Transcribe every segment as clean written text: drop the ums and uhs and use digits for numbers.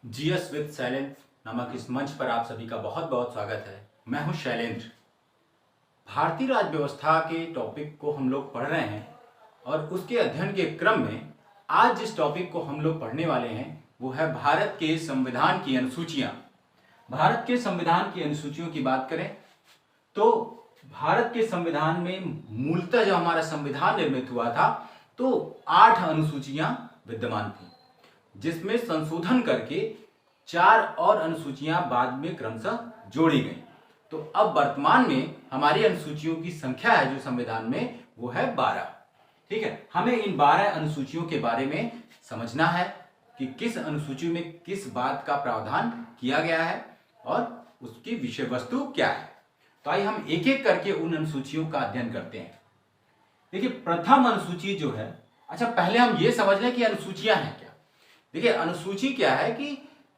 GS with Shailendra नामक इस मंच पर आप सभी का बहुत बहुत स्वागत है। मैं हूं शैलेंद्र। भारतीय राज्य व्यवस्था के टॉपिक को हम लोग पढ़ रहे हैं और उसके अध्ययन के क्रम में आज जिस टॉपिक को हम लोग पढ़ने वाले हैं वो है भारत के संविधान की अनुसूचियां। भारत के संविधान की अनुसूचियों की बात करें तो भारत के संविधान में मूलतः जब हमारा संविधान निर्मित हुआ था तो 8 अनुसूचियां विद्यमान थी, जिसमें संशोधन करके 4 और अनुसूचियां बाद में क्रमशः जोड़ी गई। तो अब वर्तमान में हमारी अनुसूचियों की संख्या है जो संविधान में वो है 12। ठीक है, हमें इन 12 अनुसूचियों के बारे में समझना है कि किस अनुसूची में किस बात का प्रावधान किया गया है और उसकी विषय वस्तु क्या है। तो आइए हम एक एक करके उन अनुसूचियों का अध्ययन करते हैं। देखिए, प्रथम अनुसूची जो है, अच्छा पहले हम ये समझ लें कि अनुसूचियां हैं क्या। देखिए, अनुसूची क्या है कि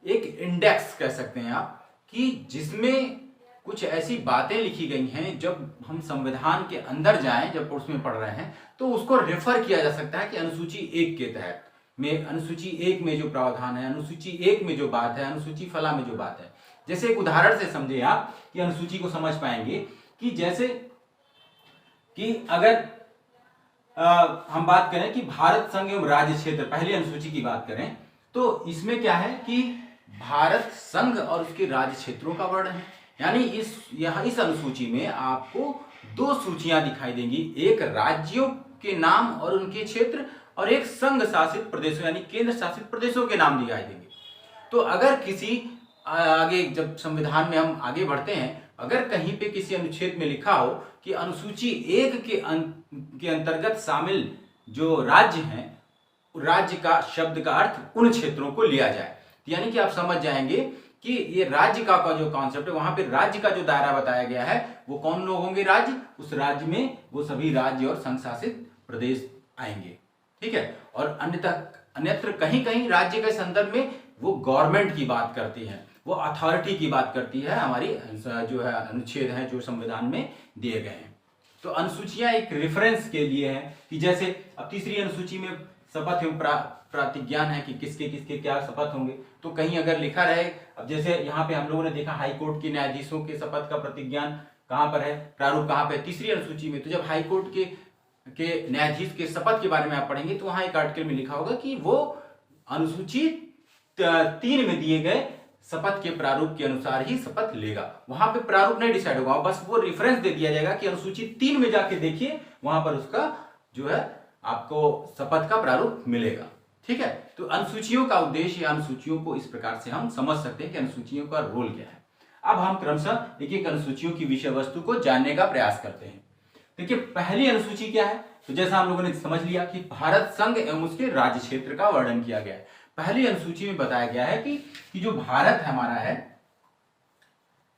एक इंडेक्स कह सकते हैं आप, कि जिसमें कुछ ऐसी बातें लिखी गई हैं, जब हम संविधान के अंदर जाएं, जब उसमें पढ़ रहे हैं तो उसको रेफर किया जा सकता है कि अनुसूची 1 के तहत में, अनुसूची 1 में जो प्रावधान है, अनुसूची 1 में जो बात है, अनुसूची फला में जो बात है। जैसे एक उदाहरण से समझे आप कि अनुसूची को समझ पाएंगे कि जैसे कि अगर हम बात करें कि भारत संघ एवं राज्य क्षेत्र, पहली अनुसूची की बात करें तो इसमें क्या है कि भारत संघ और उसके राज्य क्षेत्रों का वर्णन है। यानी इस अनुसूची में आपको 2 सूचियां दिखाई देंगी, एक राज्यों के नाम और उनके क्षेत्र और एक संघ शासित प्रदेशों यानी केंद्र शासित प्रदेशों के नाम दिखाई देंगे। तो अगर किसी आगे जब संविधान में हम आगे बढ़ते हैं, अगर कहीं पे किसी अनुच्छेद में लिखा हो कि अनुसूची 1 के अंतर्गत शामिल जो राज्य हैं, राज्य का शब्द का अर्थ उन क्षेत्रों को लिया जाए, यानी कि आप समझ जाएंगे कि ये राज्य का जो कॉन्सेप्ट है, वहां पे राज्य का जो दायरा बताया गया है वो कौन लोग होंगे, राज्य, उस राज्य में वो सभी राज्य और संघ शासित प्रदेश आएंगे। ठीक है, और अन्यत्र कहीं कहीं राज्य के संदर्भ में वो गवर्नमेंट की बात करती है, वो अथॉरिटी की बात करती है, हमारी जो है अनुच्छेद है जो संविधान में दिए गए हैं। तो अनुसूचियां एक रेफरेंस के लिए है कि जैसे अब तीसरी अनुसूची में शपथ एवं प्रतिज्ञान है कि किसके किसके क्या शपथ होंगे। तो कहीं अगर लिखा रहे, अब जैसे यहाँ पे हम लोगों ने देखा हाई कोर्ट के न्यायाधीशों के शपथ का प्रतिज्ञान कहाँ पर है, प्रारूप कहाँ पे, तीसरी अनुसूची में। तो जब हाई कोर्ट के न्यायाधीश के शपथ के बारे में आप पढ़ेंगे तो वहां एक आर्टिकल में लिखा होगा कि वो अनुसूची 3 में दिए गए शपथ के प्रारूप के अनुसार ही शपथ लेगा। वहां पे प्रारूप नहीं डिसाइड होगा, बस वो रेफरेंस दे दिया जाएगा कि अनुसूची 3 में जाके देखिए, वहां पर उसका जो है आपको शपथ का प्रारूप मिलेगा। ठीक है, तो अनुसूचियों का उद्देश्य या अनुसूचियों को इस प्रकार से हम समझ सकते हैं कि अनुसूचियों का रोल क्या है। अब हम क्रमशः एक एक अनुसूचियों की विषय वस्तु को जानने का प्रयास करते हैं। देखिए, पहली अनुसूची क्या है, तो जैसा हम लोगों ने समझ लिया कि भारत संघ एवं उसके राज्य क्षेत्र का वर्णन किया गया है। पहली अनुसूची में बताया गया है कि जो भारत हमारा है,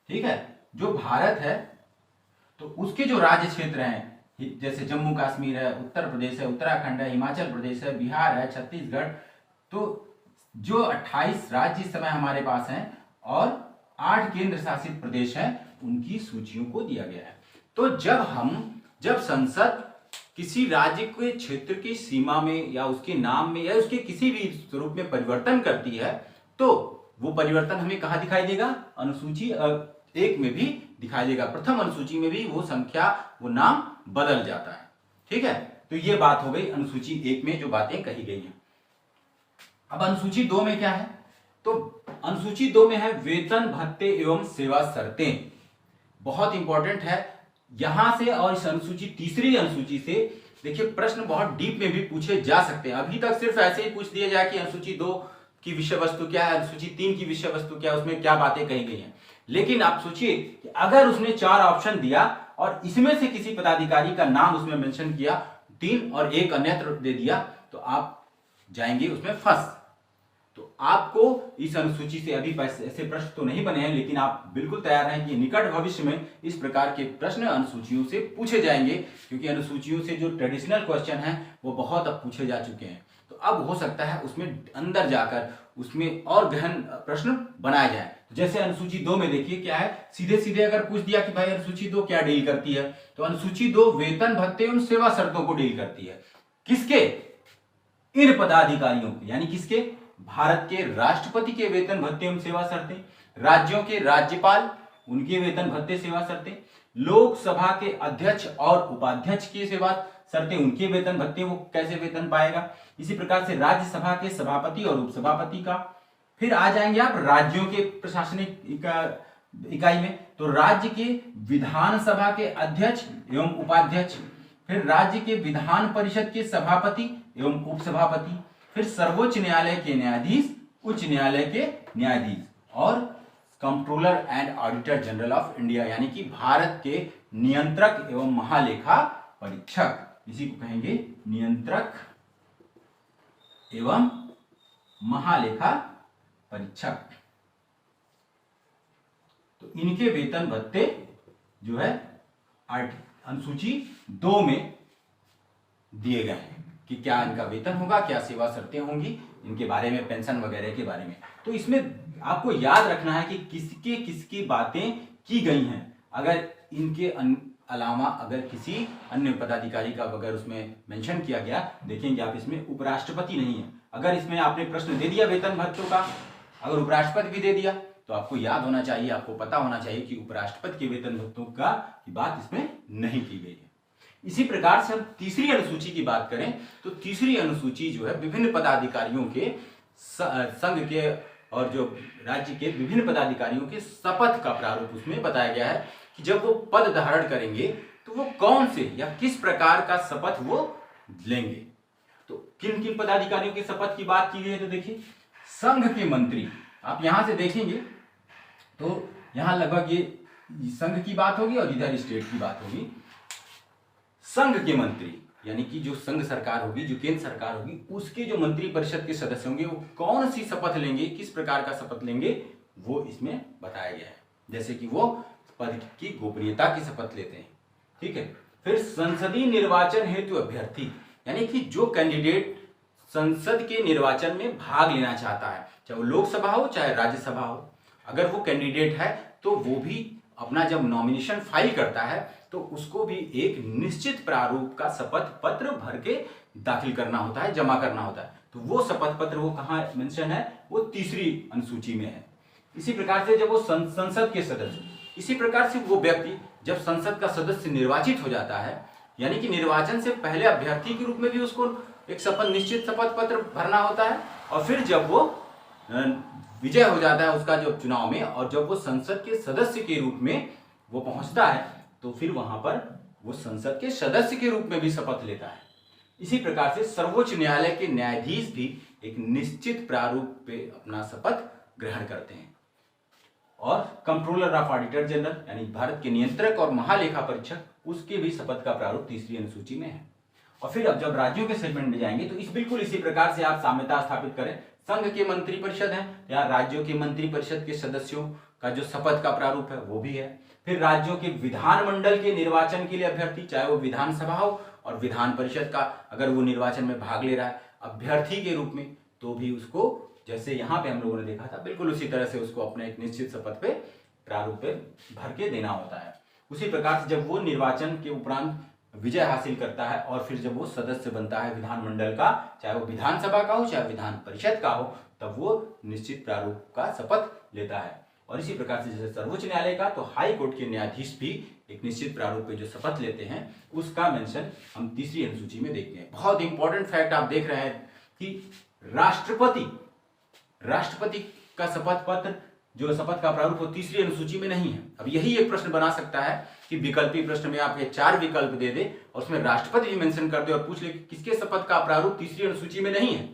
ठीक है, जो भारत है तो उसके जो राज्य क्षेत्र हैं, जैसे जम्मू कश्मीर है, उत्तर प्रदेश है, उत्तराखंड है, हिमाचल प्रदेश है, बिहार है, छत्तीसगढ़, तो जो 28 राज्य इस समय हमारे पास हैं और 8 केंद्र शासित प्रदेश हैं, उनकी सूचियों को दिया गया है। तो जब संसद किसी राज्य के क्षेत्र की सीमा में या उसके नाम में या उसके किसी भी स्वरूप में परिवर्तन करती है तो वो परिवर्तन हमें कहाँ दिखाई देगा, अनुसूची 1 में भी दिखाई देगा। प्रथम अनुसूची में भी वो संख्या, वो नाम बदल जाता है। ठीक है, तो ये बात हो गई अनुसूची 1 में जो बातें कही गई हैं। अब अनुसूची 2 में क्या है, तो अनुसूची 2 में है वेतन भत्ते एवं सेवा शर्तें। बहुत इंपॉर्टेंट है यहां से, और इस अनुसूची तीसरी अनुसूची से देखिए प्रश्न बहुत डीप में भी पूछे जा सकते हैं। अभी तक सिर्फ ऐसे ही पूछ दिया जाए कि अनुसूची 2 की विषय वस्तु क्या है, अनुसूची 3 की विषय वस्तु क्या है, उसमें क्या बातें कही गई हैं। लेकिन आप सोचिए कि अगर उसने 4 ऑप्शन दिया और इसमें से किसी पदाधिकारी का नाम उसमें मेंशन किया, 3 और 1 अन्यत्र दे दिया, तो आप जाएंगे उसमें फंस। तो आपको इस अनुसूची से अभी ऐसे प्रश्न तो नहीं बने हैं, लेकिन आप बिल्कुल तैयार रहें कि निकट भविष्य में इस प्रकार के प्रश्न अनुसूचियों से पूछे जाएंगे, क्योंकि अनुसूचियों से जो ट्रेडिशनल क्वेश्चन हैं वो बहुत अब पूछे जा चुके हैं। तो अब हो सकता है उसमें अंदर जाकर उसमें और गहन प्रश्न बनाए जाए। जैसे अनुसूची 2 में देखिए क्या है, सीधे सीधे अगर पूछ दिया कि भाई अनुसूची 2 क्या डील करती है, तो अनुसूची 2 वेतन भत्ते एवं सेवा शर्तों को डील करती है। किसके, इन पदाधिकारियों के, यानी किसके, भारत के राष्ट्रपति के वेतन भत्ते एवं सेवा शर्तें, राज्यों के राज्यपाल उनके वेतन भत्ते सेवा शर्तें, लोकसभा के अध्यक्ष और उपाध्यक्ष की सेवा शर्तें, उनके वेतन भत्ते, वो कैसे वेतन पाएगा। इसी प्रकार से राज्यसभा के सभापति और उपसभापति का। फिर आ जाएंगे आप राज्यों के प्रशासनिक इकाई में, तो राज्य के विधानसभा के अध्यक्ष एवं उपाध्यक्ष, फिर राज्य के विधान परिषद के सभापति एवं उपसभापति, फिर सर्वोच्च न्यायालय के न्यायाधीश, उच्च न्यायालय के न्यायाधीश, और controller and auditor general of India, यानी कि भारत के नियंत्रक एवं महालेखा परीक्षक, इसी को कहेंगे नियंत्रक एवं महालेखा परीक्षक। तो इनके वेतन भत्ते जो है अनुसूची 2 में दिए गए हैं कि क्या इनका वेतन होगा, क्या सेवा शर्तें होंगी, इनके बारे में, पेंशन वगैरह के बारे में। तो इसमें आपको याद रखना है कि किसके किसकी बातें की गई हैं। अगर इनके अलावा अगर किसी अन्य पदाधिकारी का अगर उसमें मेंशन किया गया, देखेंगे आप इसमें उपराष्ट्रपति नहीं है। अगर इसमें आपने प्रश्न दे दिया वेतन भत्तों का, अगर उपराष्ट्रपति भी दे दिया, तो आपको याद होना चाहिए, आपको पता होना चाहिए कि उपराष्ट्रपति के वेतन भत्तों का की बात इसमें नहीं की गई है। इसी प्रकार से हम तीसरी अनुसूची की बात करें, तो तीसरी अनुसूची जो है विभिन्न पदाधिकारियों के संघ के और जो राज्य के विभिन्न पदाधिकारियों के शपथ का प्रारूप उसमें बताया गया है कि जब वो पद धारण करेंगे तो वो कौन से या किस प्रकार का शपथ वो लेंगे। तो किन किन पदाधिकारियों के शपथ की बात की गई है, तो देखिए संघ के मंत्री, आप यहां से देखेंगे तो यहां लगभग ये संघ की बात होगी और इधर स्टेट की बात होगी। संघ के मंत्री यानी कि जो संघ सरकार होगी, जो केंद्र सरकार होगी, उसके जो मंत्री परिषद के सदस्य होंगे वो कौन सी शपथ लेंगे, किस प्रकार का शपथ लेंगे, वो इसमें बताया गया है। जैसे कि वो पद की गोपनीयता की शपथ लेते हैं, ठीक है। फिर संसदीय निर्वाचन हेतु अभ्यर्थी, यानी कि जो कैंडिडेट संसद के निर्वाचन में भाग लेना चाहता है, चाहे वो लोकसभा हो चाहे राज्यसभा हो, अगर वो कैंडिडेट है तो वो भी अपना जब नॉमिनेशन फाइल करता है तो उसको भी एक निश्चित प्रारूप का शपथ पत्र भर के दाखिल करना होता है, जमा करना होता है। तो वो शपथ पत्र वो कहाँ मेंशन है, वो तीसरी अनुसूची में है। इसी प्रकार से जब वो संसद के सदस्य, इसी प्रकार से वो व्यक्ति जब संसद का सदस्य निर्वाचित हो जाता है, यानी कि निर्वाचन से पहले अभ्यर्थी के रूप में भी उसको एक शपथ निश्चित शपथ पत्र भरना होता है, और फिर जब वो विजय हो जाता है उसका जो चुनाव में, और जब वो संसद के सदस्य के रूप में वो पहुंचता है तो फिर वहां पर वो संसद के सदस्य के रूप में भी शपथ लेता है। इसी प्रकार से सर्वोच्च न्यायालय के न्यायाधीश भी एक निश्चित प्रारूप पे अपना शपथ ग्रहण करते हैं। और कंट्रोलर ऑफ ऑडिटर जनरल यानी भारत के नियंत्रक और महालेखा परीक्षक, उसके भी शपथ का प्रारूप तीसरी अनुसूची में है। और फिर अब जब राज्यों के सेगमेंट में जाएंगे तो इस बिल्कुल इसी प्रकार से आप साम्यता स्थापित करें। संघ के मंत्री परिषद है या राज्यों के मंत्री परिषद के सदस्यों का जो शपथ का प्रारूप है वो भी है। फिर राज्यों के विधानमंडल के निर्वाचन के लिए अभ्यर्थी, चाहे वो विधानसभा हो और विधान परिषद का अगर वो निर्वाचन में भाग ले रहा है अभ्यर्थी के रूप में, तो भी उसको जैसे यहाँ पे हम लोगों ने देखा था बिल्कुल उसी तरह से उसको अपने एक निश्चित शपथ पे प्रारूप पे भर के देना होता है। उसी प्रकार से जब वो निर्वाचन के उपरांत विजय हासिल करता है और फिर जब वो सदस्य बनता है विधानमंडल का, चाहे वो विधानसभा का हो चाहे विधान परिषद का हो, तब वो निश्चित प्रारूप का शपथ लेता है। और इसी प्रकार से जैसे सर्वोच्च न्यायालय का, तो हाई कोर्ट के न्यायाधीश भी एक निश्चित प्रारूप पे जो शपथ लेते हैं उसका मेंशन हम तीसरी अनुसूची में देखते हैं। बहुत इंपॉर्टेंट फैक्ट आप देख रहे हैं कि राष्ट्रपति का शपथ पत्र जो शपथ का प्रारूप वो तीसरी अनुसूची में नहीं है। अब यही एक प्रश्न बना सकता है कि विकल्पी प्रश्न में आप ये 4 विकल्प दे दे और उसमें राष्ट्रपति भी मेंशन कर दे और पूछ ले कि किसके शपथ का प्रारूप तीसरी अनुसूची में नहीं है,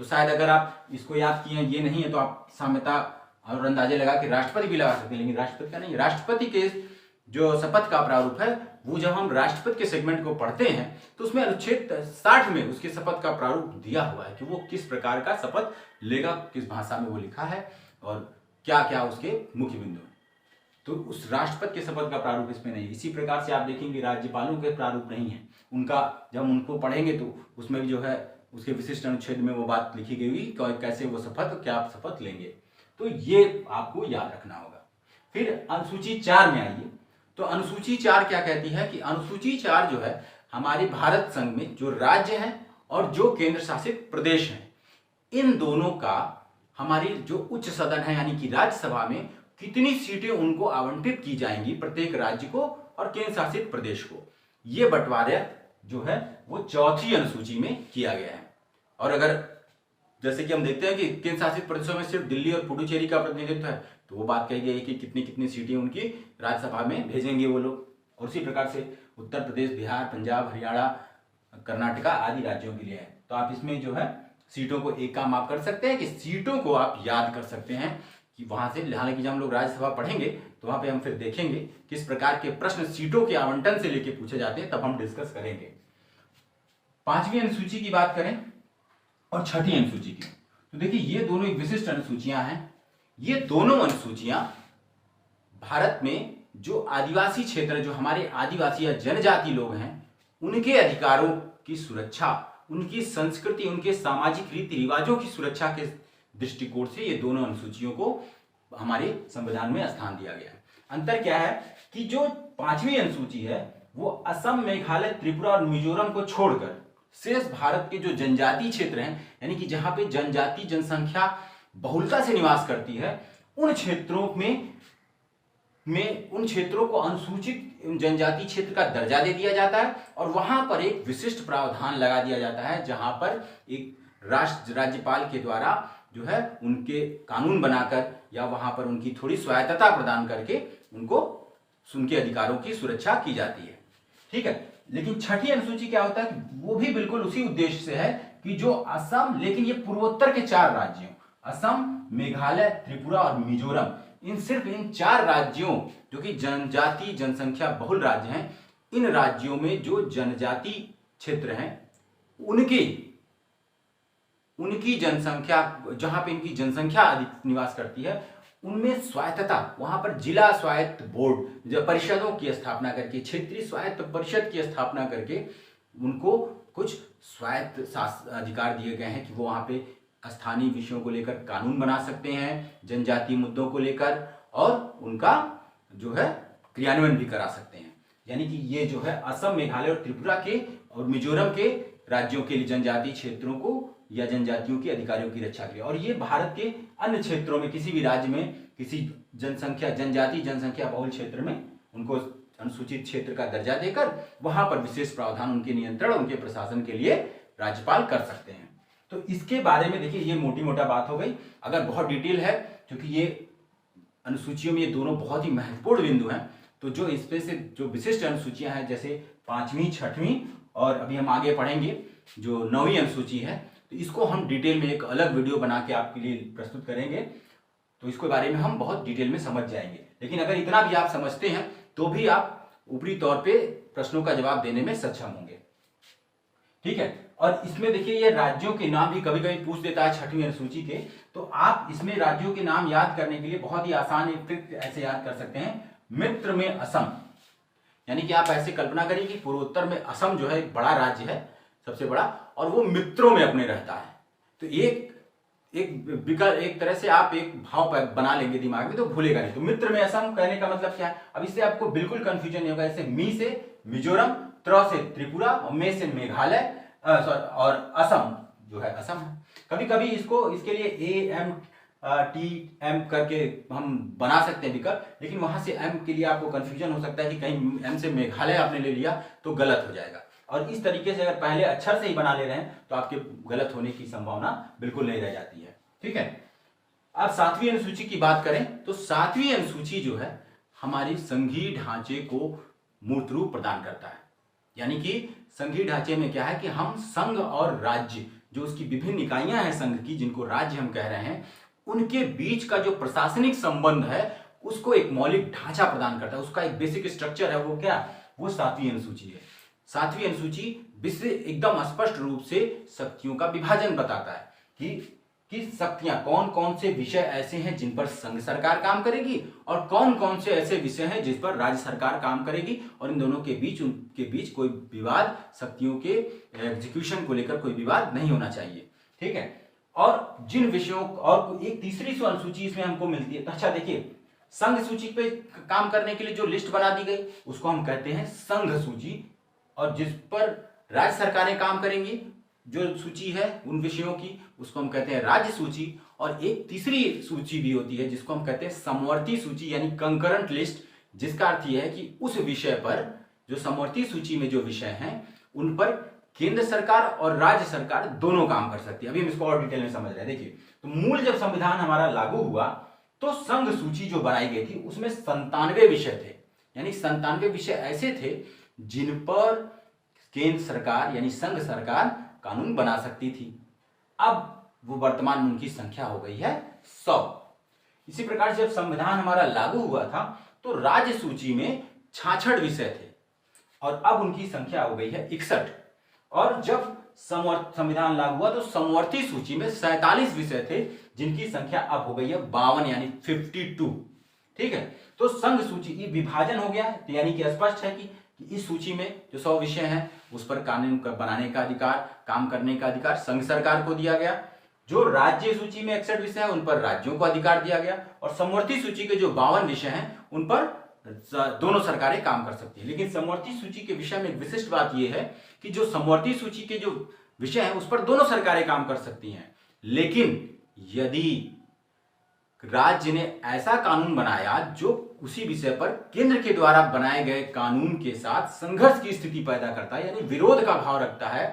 तो शायद अगर आप इसको याद किए ये नहीं है तो आप साम्यता और अंदाजे लगा कि राष्ट्रपति भी लगा सकते हैं, लेकिन राष्ट्रपति का नहीं। राष्ट्रपति के जो शपथ का प्रारूप है वो जब हम राष्ट्रपति के सेगमेंट को पढ़ते हैं तो उसमें अनुच्छेद 60 में उसके शपथ का प्रारूप दिया हुआ है कि वो किस प्रकार का शपथ लेगा, किस भाषा में वो लिखा है और क्या क्या उसके मुख्य बिंदु हैं। तो उस राष्ट्रपति के शपथ का प्रारूप इसमें नहीं। इसी प्रकार से आप देखेंगे राज्यपालों के प्रारूप नहीं है उनका, जब हम उनको पढ़ेंगे तो उसमें भी जो है उसके विशिष्ट अनुच्छेद में वो बात लिखी गई हुई कैसे वो शपथ क्या शपथ लेंगे, तो ये आपको याद रखना होगा। फिर अनुसूची 4 में आइए, तो अनुसूची 4 क्या कहती है कि अनुसूची 4 जो है हमारे भारत संघ में जो राज्य हैं और जो केंद्र शासित प्रदेश हैं इन दोनों का हमारी जो उच्च सदन है यानी कि राज्यसभा में कितनी सीटें उनको आवंटित की जाएंगी, प्रत्येक राज्य को और केंद्र शासित प्रदेश को, ये बंटवारा जो है वो चौथी अनुसूची में किया गया है। और अगर जैसे कि हम देखते हैं कि केंद्र शासित प्रदेशों में सिर्फ दिल्ली और पुडुचेरी का प्रतिनिधित्व है, तो वो बात कही गई है कि कितनी कितनी सीटें उनकी राज्यसभा में भेजेंगे वो लोग। और उसी प्रकार से उत्तर प्रदेश, बिहार, पंजाब, हरियाणा, कर्नाटका आदि राज्यों के लिए है। तो आप इसमें जो है सीटों को एक काम आप कर सकते हैं कि सीटों को आप याद कर सकते हैं कि वहां से, हालांकि जब हम लोग राज्यसभा पढ़ेंगे तो वहां पे हम फिर देखेंगे किस प्रकार के प्रश्न सीटों के आवंटन से लेके पूछे जाते हैं, तब हम डिस्कस करेंगे। पांचवी अनुसूची की बात करें और छठी अनुसूची की, तो देखिए ये दोनों एक विशिष्ट अनुसूचियां हैं। ये दोनों अनुसूचियां भारत में जो आदिवासी क्षेत्र, जो हमारे आदिवासी या जनजाति लोग हैं, उनके अधिकारों की सुरक्षा, उनकी संस्कृति, उनके सामाजिक रीति रिवाजों की सुरक्षा के दृष्टिकोण से ये दोनों अनुसूचियों को हमारे संविधान में स्थान दिया गया है। अंतर क्या है कि जो पांचवी अनुसूची है वो असम, मेघालय, त्रिपुरा और मिजोरम को छोड़कर शेष भारत के जो जनजातीय क्षेत्र हैं, यानी कि जहां पे जनजाति जनसंख्या बहुलता से निवास करती है, उन क्षेत्रों को अनुसूचित जनजाति क्षेत्र का दर्जा दे दिया जाता है और वहां पर एक विशिष्ट प्रावधान लगा दिया जाता है, जहां पर एक राज्यपाल के द्वारा जो है उनके कानून बनाकर या वहां पर उनकी थोड़ी स्वायत्तता प्रदान करके उनको उनके अधिकारों की सुरक्षा की जाती है। ठीक है, लेकिन छठी अनुसूची क्या होता है, वो भी बिल्कुल उसी उद्देश्य से है कि जो असम, लेकिन ये पूर्वोत्तर के 4 राज्यों असम, मेघालय, त्रिपुरा और मिजोरम, सिर्फ इन 4 राज्यों जो कि जनजाति जनसंख्या बहुल राज्य हैं, इन राज्यों में जो जनजाति क्षेत्र हैं उनकी जनसंख्या, जहां पे इनकी जनसंख्या अधिक निवास करती है, उनमें स्वायत्तता, वहां पर जिला स्वायत्त बोर्ड जो परिषदों की स्थापना करके, क्षेत्रीय स्वायत्त परिषद की स्थापना करके उनको कुछ स्वायत्त अधिकार दिए गए हैं कि वो वहां पे स्थानीय विषयों को लेकर कानून बना सकते हैं, जनजातीय मुद्दों को लेकर, और उनका जो है क्रियान्वयन भी करा सकते हैं। यानी कि ये जो है असम, मेघालय और त्रिपुरा के और मिजोरम के राज्यों के लिए जनजातीय क्षेत्रों को या जनजातियों के अधिकारियों की रक्षा के लिए, और ये भारत के अन्य क्षेत्रों में किसी भी राज्य में किसी जनजाति जनसंख्या बहुल क्षेत्र में उनको अनुसूचित क्षेत्र का दर्जा देकर वहां पर विशेष प्रावधान उनके नियंत्रण, उनके प्रशासन के लिए राज्यपाल कर सकते हैं। तो इसके बारे में देखिए, ये मोटी मोटा बात हो गई। अगर बहुत डिटेल है, क्योंकि ये अनुसूचियों में ये दोनों बहुत ही महत्वपूर्ण बिंदु हैं, तो जो इसमें से जो विशिष्ट अनुसूचियां हैं, जैसे पांचवी, छठवीं और अभी हम आगे पढ़ेंगे जो 9वीं अनुसूची है, तो इसको हम डिटेल में एक अलग वीडियो बना के आपके लिए प्रस्तुत करेंगे, तो इसके बारे में हम बहुत डिटेल में समझ जाएंगे। लेकिन अगर इतना भी आप समझते हैं तो भी आप ऊपरी तौर पे प्रश्नों का जवाब देने में सक्षम होंगे। ठीक है, और इसमें देखिए ये राज्यों के नाम भी कभी कभी पूछ देता है छठवीं अनुसूची के, तो आप इसमें राज्यों के नाम याद करने के लिए बहुत ही आसान ऐसे याद कर सकते हैं। मित्र में असम, यानी कि आप ऐसे कल्पना करिए कि पूर्वोत्तर में असम जो है एक बड़ा राज्य है, सबसे बड़ा, और वो मित्रों में अपने रहता है। तो एक तरह से आप एक भाव बना लेंगे दिमाग में, तो भूलेगा नहीं। तो मित्र में असम कहने का मतलब क्या है, अब इससे आपको बिल्कुल कंफ्यूजन नहीं होगा। ऐसे मी से मिजोरम, त्र से त्रिपुरा और मे से मेघालय और असम जो है असम है। कभी कभी इसके लिए AMTM करके हम बना सकते हैं विकल्प, लेकिन वहां से M के लिए आपको कंफ्यूजन हो सकता है कि कहीं M से मेघालय आपने ले लिया तो गलत हो जाएगा। और इस तरीके से अगर पहले अक्षर से ही बना ले रहे हैं तो आपके गलत होने की संभावना बिल्कुल नहीं रह जाती है। ठीक है, अब 7वीं अनुसूची की बात करें तो 7वीं अनुसूची जो है हमारी संघीय ढांचे को मूर्त रूप प्रदान करता है। यानी कि संघीय ढांचे में क्या है कि हम संघ और राज्य, जो उसकी विभिन्न इकाइयां हैं संघ की, जिनको राज्य हम कह रहे हैं, उनके बीच का जो प्रशासनिक संबंध है उसको एक मौलिक ढांचा प्रदान करता है। उसका एक बेसिक स्ट्रक्चर है, वो क्या, वो 7वीं अनुसूची है। 7वीं अनुसूची विश्व एकदम स्पष्ट रूप से शक्तियों का विभाजन बताता है कि शक्तियां, कौन कौन से विषय ऐसे हैं जिन पर संघ सरकार काम करेगी और कौन कौन से ऐसे विषय हैं जिस पर राज्य सरकार काम करेगी, और इन दोनों के बीच कोई विवाद, शक्तियों के एग्जीक्यूशन को लेकर कोई विवाद नहीं होना चाहिए। ठीक है, और जिन विषयों, और एक तीसरी अनुसूची इसमें हमको मिलती है। अच्छा देखिए, संघ सूची पे काम करने के लिए जो लिस्ट बना दी गई उसको हम कहते हैं संघ सूची, और जिस पर राज्य सरकारें काम करेंगी जो सूची है उन विषयों की, उसको हम कहते हैं राज्य सूची। और एक तीसरी सूची भी होती है जिसको हम कहते हैं समवर्ती सूची यानी कंकरेंट लिस्ट, जिसका अर्थ यह है कि उस विषय पर, जो समवर्ती सूची में जो विषय हैं उन पर केंद्र सरकार और राज्य सरकार दोनों काम कर सकती है। अभी हम इसको और डिटेल में समझ रहे हैं। देखिए, तो मूल जब संविधान हमारा लागू हुआ तो संघ सूची जो बनाई गई थी उसमें 97 विषय थे, यानी 97 विषय ऐसे थे जिन पर केंद्र सरकार यानी संघ सरकार कानून बना सकती थी। अब वो वर्तमान में उनकी संख्या हो गई है 100। इसी प्रकार से जब संविधान हमारा लागू हुआ था तो राज्य सूची में 66 विषय थे और अब उनकी संख्या हो गई है 61। और जब संविधान लागू हुआ तो समवर्ती सूची में 47 विषय थे जिनकी संख्या अब हो गई है 52 यानी 52। ठीक है, तो संघ सूची विभाजन हो गया है, तो यानी कि स्पष्ट है कि इस सूची में जो 100 विषय हैं उस पर कानून बनाने का अधिकार, काम करने का अधिकार संघ सरकार को दिया गया। जो राज्य सूची में 61 विषय है उन पर राज्यों को अधिकार दिया गया और समवर्ती सूची के जो 52 विषय हैं उन पर दोनों सरकारें काम कर सकती है। लेकिन समवर्ती सूची के विषय में एक विशिष्ट बात यह है कि जो समवर्ती सूची के जो विषय हैं उस पर दोनों सरकारें काम कर सकती हैं, लेकिन यदि राज्य ने ऐसा कानून बनाया जो उसी विषय पर केंद्र के द्वारा बनाए गए कानून के साथ संघर्ष की स्थिति पैदा करता है यानी विरोध का भाव रखता है,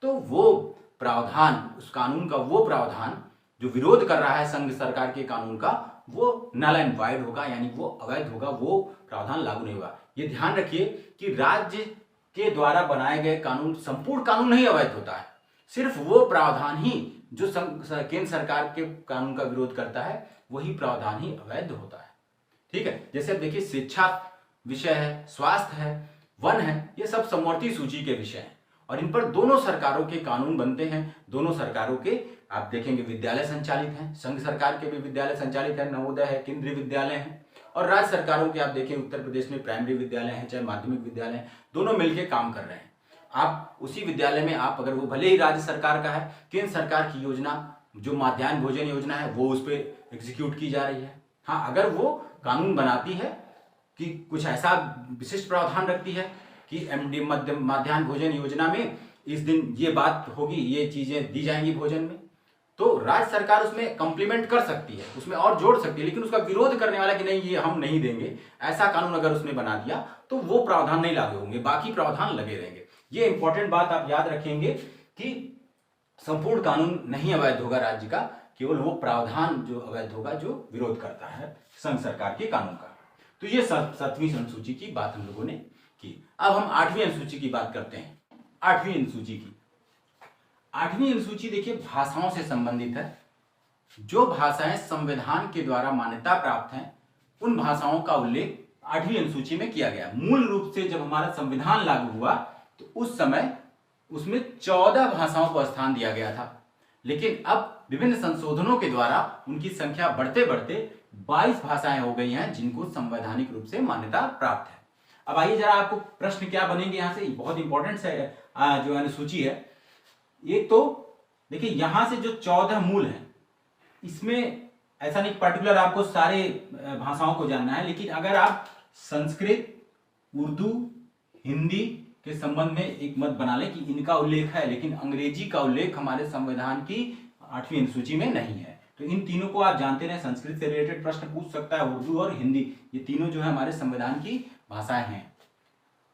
तो वो प्रावधान, उस कानून का वो प्रावधान जो विरोध कर रहा है संघ सरकार के कानून का, वो नल एंड वाइड होगा, यानी वो अवैध होगा, वो प्रावधान लागू नहीं होगा। ये ध्यान रखिए कि राज्य के द्वारा बनाए गए कानून, संपूर्ण कानून नहीं अवैध होता है, सिर्फ वो प्रावधान ही जो केंद्र सरकार के कानून का विरोध करता है वही प्रावधान ही अवैध होता है। ठीक है, जैसे अब देखिए शिक्षा विषय है, स्वास्थ्य है, वन है, ये सब समवर्ती सूची के विषय हैं और इन पर दोनों सरकारों के कानून बनते हैं। दोनों सरकारों के आप देखेंगे विद्यालय संचालित हैं, संघ सरकार के भी विद्यालय संचालित है, नवोदय है, केंद्रीय विद्यालय हैं, और राज्य सरकारों के आप देखें उत्तर प्रदेश में प्राइमरी विद्यालय हैं चाहे माध्यमिक विद्यालय हैं, दोनों मिलकर काम कर रहे हैं। आप उसी विद्यालय में आप अगर वो भले ही राज्य सरकार का है, केंद्र सरकार की योजना जो मध्याह्न भोजन योजना है वो उस पर एग्जीक्यूट की जा रही है। हाँ, अगर वो कानून बनाती है कि कुछ ऐसा विशिष्ट प्रावधान रखती है कि एमडी मध्याह्न भोजन योजना में इस दिन ये बात होगी, ये चीजें दी जाएंगी भोजन में, तो राज्य सरकार उसमें कॉम्प्लीमेंट कर सकती है, उसमें और जोड़ सकती है, लेकिन उसका विरोध करने वाला कि नहीं ये हम नहीं देंगे, ऐसा कानून अगर उसने बना दिया तो वो प्रावधान नहीं लागू होंगे, बाकी प्रावधान लगे रहेंगे। ये इंपॉर्टेंट बात आप याद रखेंगे कि संपूर्ण कानून नहीं अवैध होगा राज्य का, केवल वो प्रावधान जो अवैध होगा जो विरोध करता है संघ सरकार के कानून का। तो ये 7वीं अनुसूची की बात हम लोगों ने की। अब हम 8वीं अनुसूची की बात करते हैं। 8वीं अनुसूची की 8वीं अनुसूची देखिए भाषाओं से संबंधित है। जो भाषाएं संविधान के द्वारा मान्यता प्राप्त हैं उन भाषाओं का उल्लेख 8वीं अनुसूची में किया गया। मूल रूप से जब हमारा संविधान लागू हुआ तो उस समय उसमें 14 भाषाओं को स्थान दिया गया था, लेकिन अब विभिन्न संशोधनों के द्वारा उनकी संख्या बढ़ते बढ़ते 22 भाषाएं हो गई हैं जिनको संवैधानिक रूप से मान्यता प्राप्त है। अब आइए जरा आपको प्रश्न क्या बनेंगे यहाँ से, बहुत इंपॉर्टेंट है जो अनुसूची है। एक तो देखिए यहां से जो 14 मूल हैं इसमें ऐसा नहीं पर्टिकुलर आपको सारे भाषाओं को जानना है, लेकिन अगर आप संस्कृत, उर्दू, हिंदी के संबंध में एक मत बना लें कि इनका उल्लेख है, लेकिन अंग्रेजी का उल्लेख हमारे संविधान की 8वीं अनुसूची में नहीं है, तो इन तीनों को आप जानते रहे। संस्कृत से रिलेटेड प्रश्न पूछ सकता है, उर्दू और हिंदी, ये तीनों जो है हमारे संविधान की भाषाएं हैं।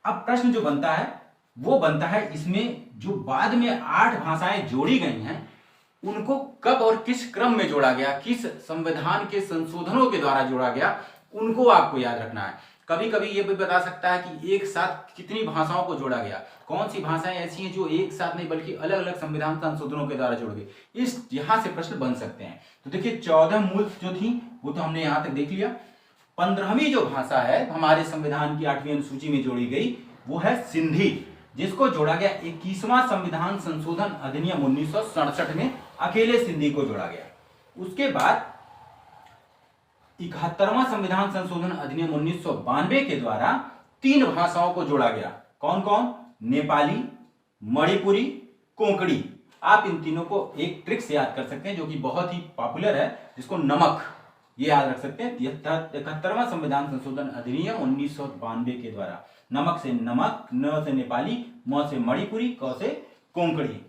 अब प्रश्न जो बनता है वो बनता है इसमें जो बाद में 8 भाषाएं जोड़ी गई हैं उनको कब और किस क्रम में जोड़ा गया, किस संविधान के संशोधनों के द्वारा जोड़ा गया, उनको आपको याद रखना है। कभी कभी ये भी बता सकता है कि एक साथ कितनी भाषाओं को जोड़ा गया, कौन सी भाषाएं ऐसी हैं जो एक साथ नहीं बल्कि अलग अलग संविधान संशोधनों के द्वारा जोड़ गई, इस यहां से प्रश्न बन सकते हैं। तो देखिए 14 मूल जो थी वो तो हमने यहां तक देख लिया। 15वीं जो भाषा है हमारे संविधान की 8वीं अनुसूची में जोड़ी गई वो है सिंधी, जिसको जोड़ा गया 21वां संविधान संशोधन अधिनियम 1967 में अकेले सिंधी को जोड़ा गया। उसके बाद 71वां संविधान संशोधन अधिनियम 1992 के द्वारा 3 भाषाओं को जोड़ा गया। कौन कौन? नेपाली, मणिपुरी, कोंकणी। आप इन तीनों को एक ट्रिक से याद कर सकते हैं जो कि बहुत ही पॉपुलर है, जिसको नमक, ये याद रख सकते हैं। 71वां संविधान संशोधन अधिनियम 1992 के द्वारा नमक से नमक, न से नेपाली, म से मणिपुरी, क से कोंकणी।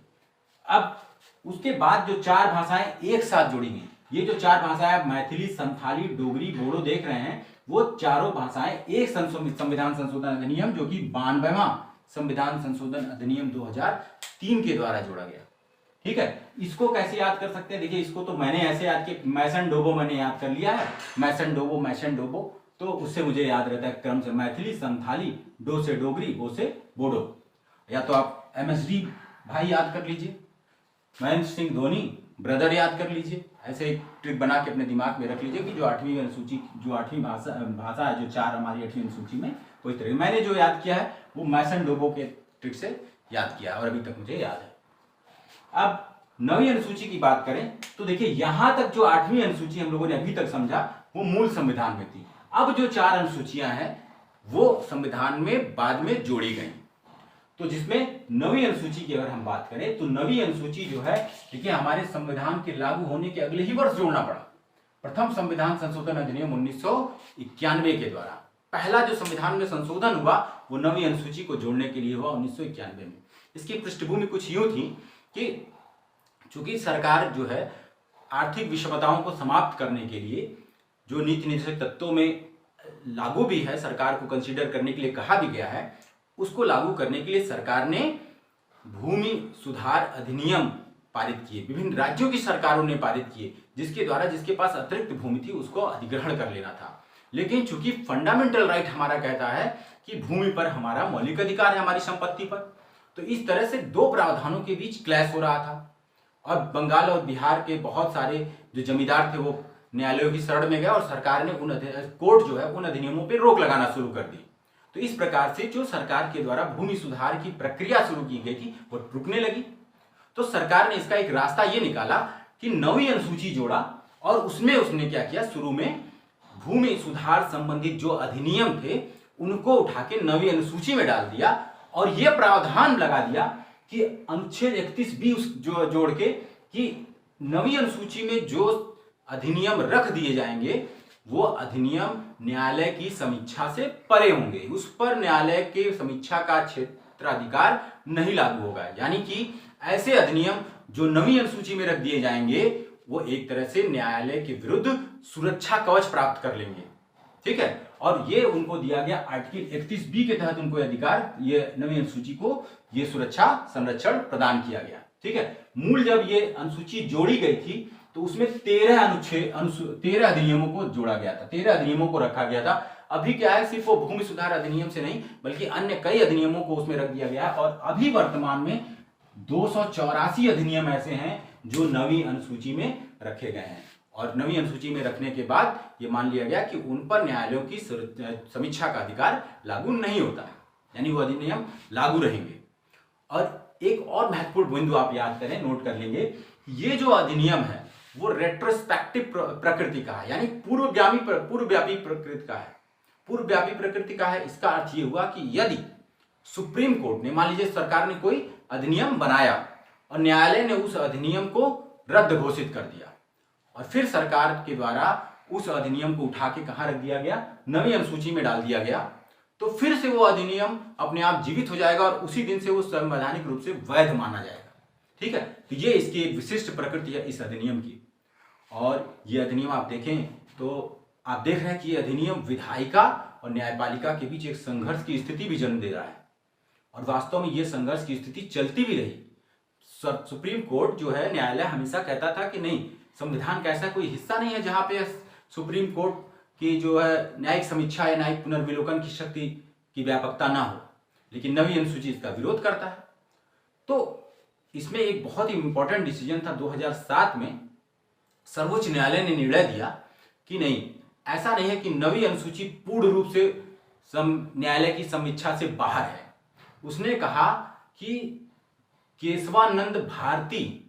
अब उसके बाद जो 4 भाषाएं एक साथ जोड़ी गई, ये जो 4 भाषाएं मैथिली, संथाली, डोगरी, बोडो देख रहे हैं, वो चारों भाषाएं एक संविधान संशोधन अधिनियम, जो कि 92वां संविधान संशोधन अधिनियम 2003 के द्वारा जोड़ा गया। ठीक है, इसको कैसे याद कर सकते हैं? देखिए, इसको तो मैंने ऐसे याद किया, मैसन डोबो मैंने याद कर लिया है, मैसन डोबो, तो उससे मुझे याद रहता है क्रम से मैथिली, संथाली, डो से डोगरी, बो से बोडो। या तो आप MSD भाई याद कर लीजिए, महेंद्र सिंह धोनी ब्रदर याद कर लीजिए, ऐसे एक ट्रिक बना के अपने दिमाग में रख लीजिए कि जो 8वीं अनुसूची, जो 8वीं भाषा है, जो 4 हमारी 8वीं अनुसूची में, कोई तरह मैंने जो याद किया है वो मैसन डोबो के ट्रिक से याद किया और अभी तक मुझे याद है। अब 9वीं अनुसूची की बात करें तो देखिए, यहां तक जो 8वीं अनुसूची हम लोगों ने अभी तक समझा वो मूल संविधान में थी। अब जो 4 अनुसूचियां हैं वो संविधान में बाद में जोड़ी गई। तो जिसमें 9वीं अनुसूची की अगर हम बात करें तो 9वीं अनुसूची जो है, देखिए, हमारे संविधान के लागू होने के अगले ही वर्ष जोड़ना पड़ा। प्रथम संविधान संशोधन अधिनियम 1991 के द्वारा पहला जो संविधान में संशोधन हुआ वो 9वीं अनुसूची को जोड़ने के लिए हुआ 1991 में। इसकी पृष्ठभूमि कुछ यूं थी कि चूंकि सरकार जो है आर्थिक विषमताओं को समाप्त करने के लिए जो नीति निर्देशक तत्वों में लागू भी है, सरकार को कंसीडर करने के लिए कहा भी गया है, उसको लागू करने के लिए सरकार ने भूमि सुधार अधिनियम पारित किए, विभिन्न राज्यों की सरकारों ने पारित किए, जिसके द्वारा जिसके पास अतिरिक्त भूमि थी उसको अधिग्रहण कर लेना था। लेकिन चूंकि फंडामेंटल राइट हमारा कहता है कि भूमि पर हमारा मौलिक अधिकार है, हमारी संपत्ति पर, तो इस तरह से 2 प्रावधानों के बीच क्लैश हो रहा था। और बंगाल और बिहार के बहुत सारे जो जमींदार थे वो न्यायालयों की शरण में गए और सरकार ने कोर्ट जो है उन अधिनियमों पर रोक लगाना शुरू कर दी। तो इस प्रकार से जो सरकार के द्वारा भूमि सुधार की प्रक्रिया शुरू की गई थी वो रुकने लगी। तो सरकार ने इसका एक रास्ता ये निकाला कि 9वीं अनुसूची जोड़ा और उसमें उसने क्या किया, शुरू में भूमि सुधार संबंधित जो अधिनियम थे उनको उठा के 9वीं अनुसूची में डाल दिया और यह प्रावधान लगा दिया कि अनुच्छेद 31B जो जोड़ के कि 9वीं अनुसूची में जो अधिनियम रख दिए जाएंगे वो अधिनियम न्यायालय की समीक्षा से परे होंगे, उस पर न्यायालय के समीक्षा का क्षेत्राधिकार नहीं लागू होगा। यानी कि ऐसे अधिनियम जो 9वीं अनुसूची में रख दिए जाएंगे वो एक तरह से न्यायालय के विरुद्ध सुरक्षा कवच प्राप्त कर लेंगे। ठीक है, और ये उनको दिया गया आर्टिकल 31B के तहत उनको अधिकार, ये 9वीं अनुसूची को ये सुरक्षा संरक्षण प्रदान किया गया। ठीक है, मूल जब ये अनुसूची जोड़ी गई थी तो उसमें 13 अधिनियमों को जोड़ा गया था, 13 अधिनियमों को रखा गया था। अभी क्या है, सिर्फ वो भूमि सुधार अधिनियम से नहीं बल्कि अन्य कई अधिनियमों को उसमें रख दिया गया है और अभी वर्तमान में 284 अधिनियम ऐसे हैं जो 9वीं अनुसूची में रखे गए हैं। और 9वीं अनुसूची में रखने के बाद ये मान लिया गया कि उन पर न्यायालयों की समीक्षा का अधिकार लागू नहीं होता है, यानी वो अधिनियम लागू रहेंगे। और एक और महत्वपूर्ण बिंदु आप याद करें, नोट कर लेंगे, ये जो अधिनियम है वो रेट्रोस्पेक्टिव प्रकृति का है, यानी पूर्वव्यापी प्रकृति का है। पूर्वव्यापी प्रकृति का है, इसका अर्थ ये हुआ कि यदि सुप्रीम कोर्ट ने, मान लीजिए सरकार ने कोई अधिनियम बनाया और न्यायालय ने उस अधिनियम को रद्द घोषित कर दिया और फिर सरकार के द्वारा उस अधिनियम को उठा के कहां रख दिया गया, 9वीं अनुसूची में डाल दिया गया, तो फिर से वो अधिनियम अपने आप जीवित हो जाएगा और उसी दिन से वो संवैधानिक रूप से वैध माना जाएगा। ठीक है, तो ये इसकी एक विशिष्ट प्रकृति है इस अधिनियम की। और ये अधिनियम आप देखें तो आप देख रहे हैं कि ये अधिनियम विधायिका और न्यायपालिका के बीच एक संघर्ष की स्थिति भी जन्म दे रहा है और वास्तव में ये संघर्ष की स्थिति चलती भी रही। सुप्रीम कोर्ट जो है, न्यायालय हमेशा कहता था कि नहीं, संविधान का ऐसा कोई हिस्सा नहीं है जहां पे सुप्रीम कोर्ट की जो है न्यायिक समीक्षा या न्यायिक पुनर्विलोकन की शक्ति की व्यापकता ना हो, लेकिन 9वीं अनुसूची इसका विरोध करता है। तो इसमें एक बहुत ही इंपॉर्टेंट डिसीजन था 2007 में, सर्वोच्च न्यायालय ने निर्णय दिया कि नहीं, ऐसा नहीं है कि 9वीं अनुसूची पूर्ण रूप से न्यायालय की समीक्षा से बाहर है। उसने कहा कि केशवानंद भारती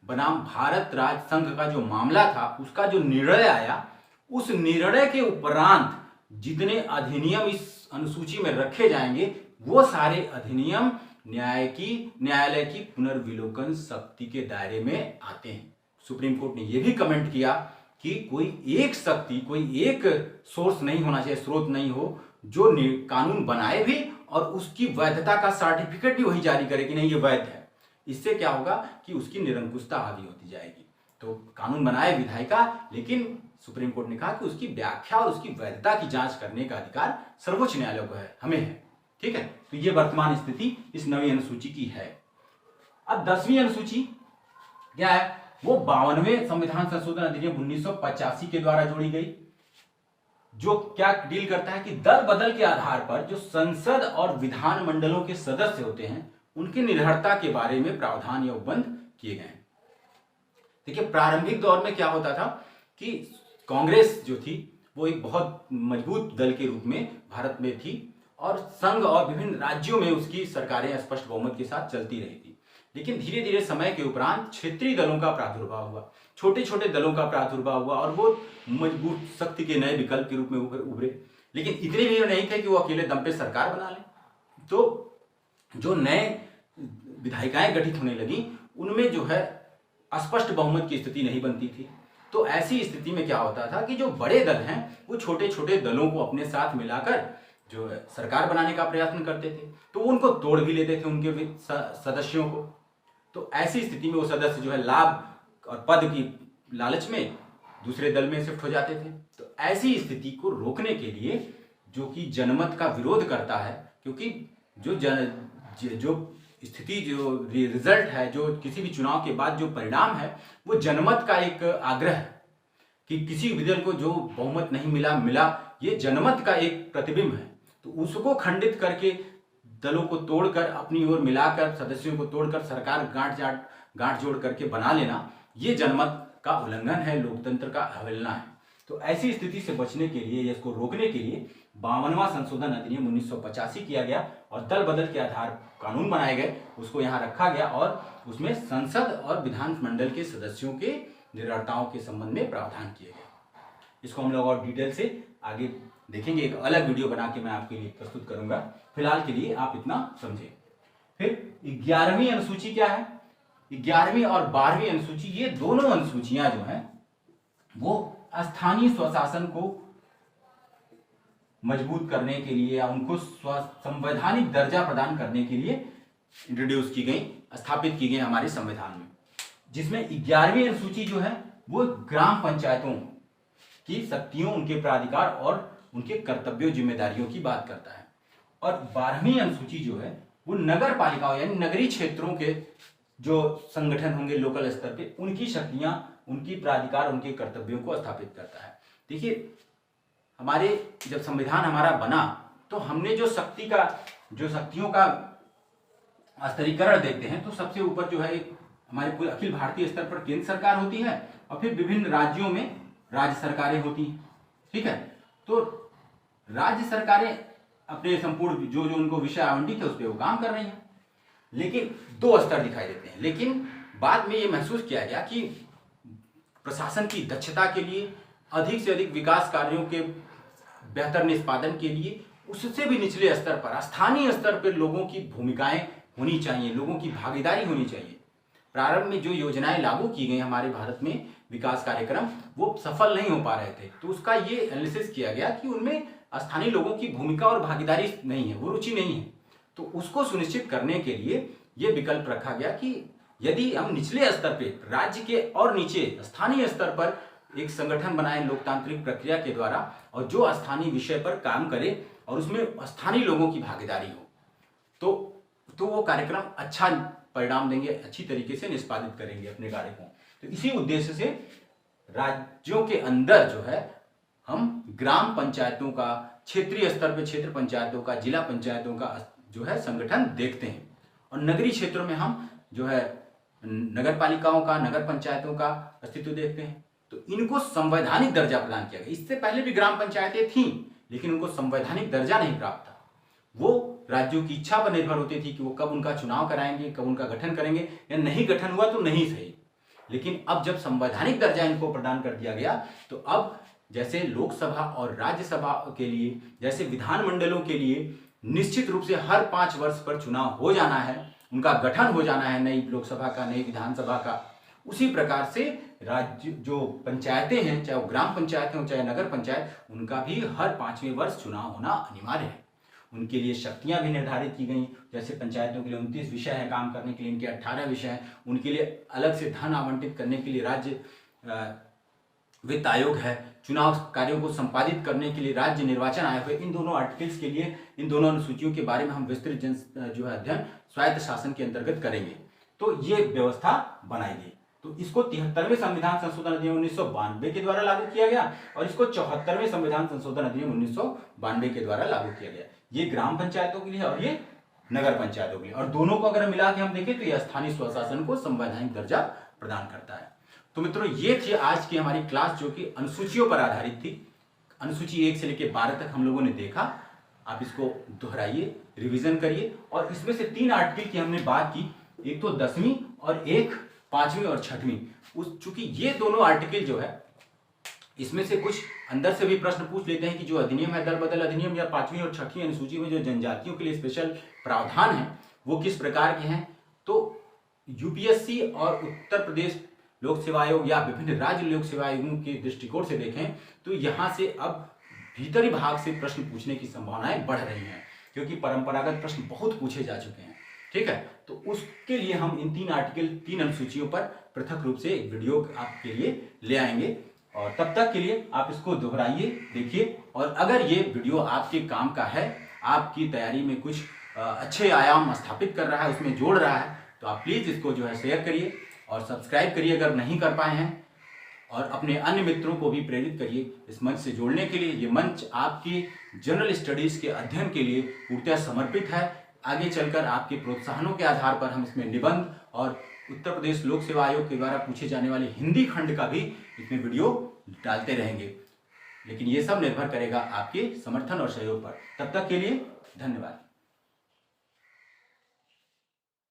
बनाम भारत राज्य संघ का जो मामला था, उसका जो निर्णय आया, उस निर्णय के उपरांत जितने अधिनियम इस अनुसूची में रखे जाएंगे वो सारे अधिनियम न्यायालय की पुनर्विलोकन शक्ति के दायरे में आते हैं। सुप्रीम कोर्ट ने यह भी कमेंट किया कि कोई एक शक्ति, कोई एक सोर्स नहीं होना चाहिए, स्रोत नहीं हो जो कानून बनाए भी और उसकी वैधता का सर्टिफिकेट भी वही जारी करे कि नहीं ये वैध है। इससे क्या होगा कि उसकी निरंकुशता हावी होती जाएगी। तो कानून बनाए विधायिका, लेकिन सुप्रीम कोर्ट ने कहा कि उसकी व्याख्या और उसकी वैधता की जांच करने का अधिकार सर्वोच्च न्यायालय को है, हमें है। ठीक है, तो ये वर्तमान स्थिति इस नवी अनुसूची की है। अब 10वीं अनुसूची क्या है, वो 52वें संविधान संशोधन अधिनियम 1985 के द्वारा जोड़ी गई, जो क्या डील करता है कि दल बदल के आधार पर जो संसद और विधान मंडलों के सदस्य होते हैं उनकी निर्भरता के बारे में प्रावधान या उपबंध किए गए हैं। देखिए, प्रारंभिक दौर में क्या होता था कि कांग्रेस जो थी वो एक बहुत मजबूत दल के रूप में भारत में थी और संघ और विभिन्न राज्यों में उसकी सरकारें स्पष्ट बहुमत के साथ चलती रही थी। लेकिन धीरे धीरे समय के उपरांत क्षेत्रीय दलों का प्रादुर्भाव हुआ, छोटे छोटे दलों का प्रादुर्भाव हुआ और वो मजबूत शक्ति के नए विकल्प के रूप में उभरे। लेकिन इतने भी नहीं थे कि वो अकेले दम पे सरकार बना लें। तो जो नए विधायिकाएं गठित होने लगी उनमें जो है स्पष्ट बहुमत की स्थिति नहीं बनती थी। तो ऐसी स्थिति में क्या होता था कि जो बड़े दल हैं वो छोटे छोटे दलों को अपने साथ मिलाकर जो है सरकार बनाने का प्रयत्न करते थे, तो उनको तोड़ भी लेते थे उनके सदस्यों को। तो ऐसी स्थिति में वो सदस्य जो है लाभ और पद की लालच में दूसरे दल में शिफ्ट हो जाते थे। तो ऐसी स्थिति को रोकने के लिए, जो कि जनमत का विरोध करता है, क्योंकि जो स्थिति, जो रिजल्ट है, जो किसी भी चुनाव के बाद जो परिणाम है, वो जनमत का एक आग्रह है कि किसी भी दल को जो बहुमत नहीं मिला, ये जनमत का एक प्रतिबिंब है। तो उसको खंडित करके दलों को तोड़कर अपनी ओर मिलाकर सदस्यों को तोड़कर सरकार गांठ जोड़ करके बना लेना, ये जनमत का उल्लंघन है, लोकतंत्र का अवहेलना है। तो ऐसी स्थिति से बचने के लिए या इसको रोकने के लिए 52वां संशोधन अधिनियम 1985 किया गया और दल बदल के आधार कानून बनाए गए, उसको यहाँ रखा गया और उसमें संसद और विधान मंडल के सदस्यों के निर्भरताओं के संबंध में प्रावधान किए गए। इसको हम लोग और डिटेल से आगे देखेंगे, एक अलग वीडियो बना के मैं आपके लिए प्रस्तुत करूंगा। फिलहाल के लिए आप इतना समझें। फिर 11वीं अनुसूची क्या है, 11वीं और 12वीं अनुसूची, ये दोनों अनुसूचियां जो हैं वो स्थानीय स्वशासन को मजबूत करने के लिए या उनको संवैधानिक दर्जा प्रदान करने के लिए इंट्रोड्यूस की गई, स्थापित की गई हमारे संविधान में। जिसमें 11वीं अनुसूची जो है वो ग्राम पंचायतों की शक्तियों, उनके प्राधिकार और उनके कर्तव्यों जिम्मेदारियों की बात करता है। और 12वीं अनुसूची जो है वो नगर पालिकाओं यानी नगरीय क्षेत्रों के जो संगठन होंगे लोकल स्तर पे, उनकी शक्तियां, उनकी प्राधिकार, उनके कर्तव्यों को स्थापित करता है। देखिए, हमारे जब संविधान हमारा बना तो हमने जो शक्तियों का स्तरीकरण देखते हैं, तो सबसे ऊपर जो है हमारे पूरे अखिल भारतीय स्तर पर केंद्र सरकार होती है और फिर विभिन्न राज्यों में राज्य सरकारें होती हैं। ठीक है, तो राज्य सरकारें अपने संपूर्ण जो उनको विषय आवंटित है उस पर वो काम कर रही हैं, लेकिन दो स्तर दिखाई देते हैं। लेकिन बाद में ये महसूस किया गया कि प्रशासन की दक्षता के लिए, अधिक से अधिक विकास कार्यों के बेहतर निष्पादन के लिए उससे भी निचले स्तर पर, स्थानीय स्तर पर लोगों की भूमिकाएं होनी चाहिए, लोगों की भागीदारी होनी चाहिए। प्रारंभ में जो योजनाएं लागू की गई हमारे भारत में, विकास कार्यक्रम, वो सफल नहीं हो पा रहे थे। तो उसका ये एनालिसिस किया गया कि उनमें स्थानीय लोगों की भूमिका और भागीदारी नहीं है, वो रुचि नहीं है। तो उसको सुनिश्चित करने के लिए ये विकल्प रखा गया कि यदि हम निचले स्तर पे, राज्य के और नीचे स्थानीय स्तर पर एक संगठन बनाए लोकतांत्रिक प्रक्रिया के द्वारा, और जो स्थानीय विषय पर काम करे और उसमें स्थानीय लोगों की भागीदारी हो, तो वो कार्यक्रम अच्छा परिणाम देंगे, अच्छी तरीके से निष्पादित करेंगे अपने कार्य को। तो इसी उद्देश्य से राज्यों के अंदर जो है हम ग्राम पंचायतों का, क्षेत्रीय स्तर पर क्षेत्र पंचायतों का, जिला पंचायतों का जो है संगठन देखते हैं, और नगरीय क्षेत्रों में हम जो है नगर पालिकाओं का, नगर पंचायतों का अस्तित्व देखते हैं। तो इनको संवैधानिक दर्जा प्रदान किया गया। इससे पहले भी ग्राम पंचायतें थीं, लेकिन उनको संवैधानिक दर्जा नहीं प्राप्त था। वो राज्यों की इच्छा पर निर्भर होती थी कि वो कब उनका चुनाव कराएंगे, कब उनका गठन करेंगे, या नहीं गठन हुआ तो नहीं सही। लेकिन अब जब संवैधानिक दर्जा इनको प्रदान कर दिया गया, तो अब जैसे लोकसभा और राज्यसभा के लिए, जैसे विधानमंडलों के लिए निश्चित रूप से हर 5 वर्ष पर चुनाव हो जाना है, उनका गठन हो जाना है, नई लोकसभा का, नई विधानसभा का, उसी प्रकार से राज्य जो पंचायतें हैं, चाहे वो ग्राम पंचायत हो चाहे नगर पंचायत, उनका भी हर 5वें वर्ष चुनाव होना अनिवार्य है। उनके लिए शक्तियां भी निर्धारित की गई। जैसे पंचायतों के लिए 29 विषय हैं काम करने के लिए, इनके 18 विषय हैं। उनके लिए अलग से धन आवंटित करने के लिए राज्य वित्त आयोग है। चुनाव कार्यों को संपादित करने के लिए राज्य निर्वाचन आयोग है। इन दोनों आर्टिकल्स के लिए, इन दोनों अनुसूचियों के बारे में हम विस्तृत जो है अध्ययन स्वायत्त शासन के अंतर्गत करेंगे। तो ये व्यवस्था बनाई गई। तो इसको 73वें संविधान संशोधन अधिनियम 1992 के द्वारा लागू किया गया और इसको 74वें संविधान संशोधन अधिनियम 1992 के द्वारा लागू किया गया। ये ग्राम पंचायतों के लिए और ये नगर पंचायतों के लिए, और दोनों को अगर मिला के हम देखें तो यह स्थानीय स्वशासन को संवैधानिक दर्जा प्रदान करता है। तो मित्रों, ये थी आज की हमारी क्लास जो कि अनुसूचियों पर आधारित थी। अनुसूची 1 से लेकर 12 तक हम लोगों ने देखा। आप इसको दोहराइए, रिवीजन करिए, और इसमें से 3 आर्टिकल की हमने बात की, एक तो 10वीं और एक 5वीं और 6वीं। चूंकि ये दोनों आर्टिकल जो है, इसमें से कुछ अंदर से भी प्रश्न पूछ लेते हैं कि जो अधिनियम है, दल बदल अधिनियम, या 5वीं और 6वीं अनुसूची में जो जनजातियों के लिए स्पेशल प्रावधान है वो किस प्रकार के हैं। तो यूपीएससी और उत्तर प्रदेश लोक सेवा आयोग या विभिन्न राज्य लोक सेवा आयोगों के दृष्टिकोण से देखें तो यहाँ से अब भीतरी भाग से प्रश्न पूछने की संभावनाएं बढ़ रही हैं, क्योंकि परंपरागत प्रश्न बहुत पूछे जा चुके हैं। ठीक है, तो उसके लिए हम इन 3 आर्टिकल, 3 अनुसूचियों पर पृथक रूप से एक वीडियो आपके लिए ले आएंगे। और तब तक के लिए आप इसको दोहराइए, देखिए, और अगर ये वीडियो आपके काम का है, आपकी तैयारी में कुछ अच्छे आयाम स्थापित कर रहा है, उसमें जोड़ रहा है, तो आप प्लीज़ इसको जो है शेयर करिए और सब्सक्राइब करिए अगर नहीं कर पाए हैं, और अपने अन्य मित्रों को भी प्रेरित करिए इस मंच से जोड़ने के लिए। ये मंच आपके जनरल स्टडीज़ के अध्ययन के लिए पूर्णतः समर्पित है। आगे चलकर आपके प्रोत्साहनों के आधार पर हम इसमें निबंध और उत्तर प्रदेश लोक सेवा आयोग के द्वारा पूछे जाने वाले हिंदी खंड का भी इसमें वीडियो डालते रहेंगे। लेकिन ये सब निर्भर करेगा आपके समर्थन और सहयोग पर। तब तक के लिए धन्यवाद।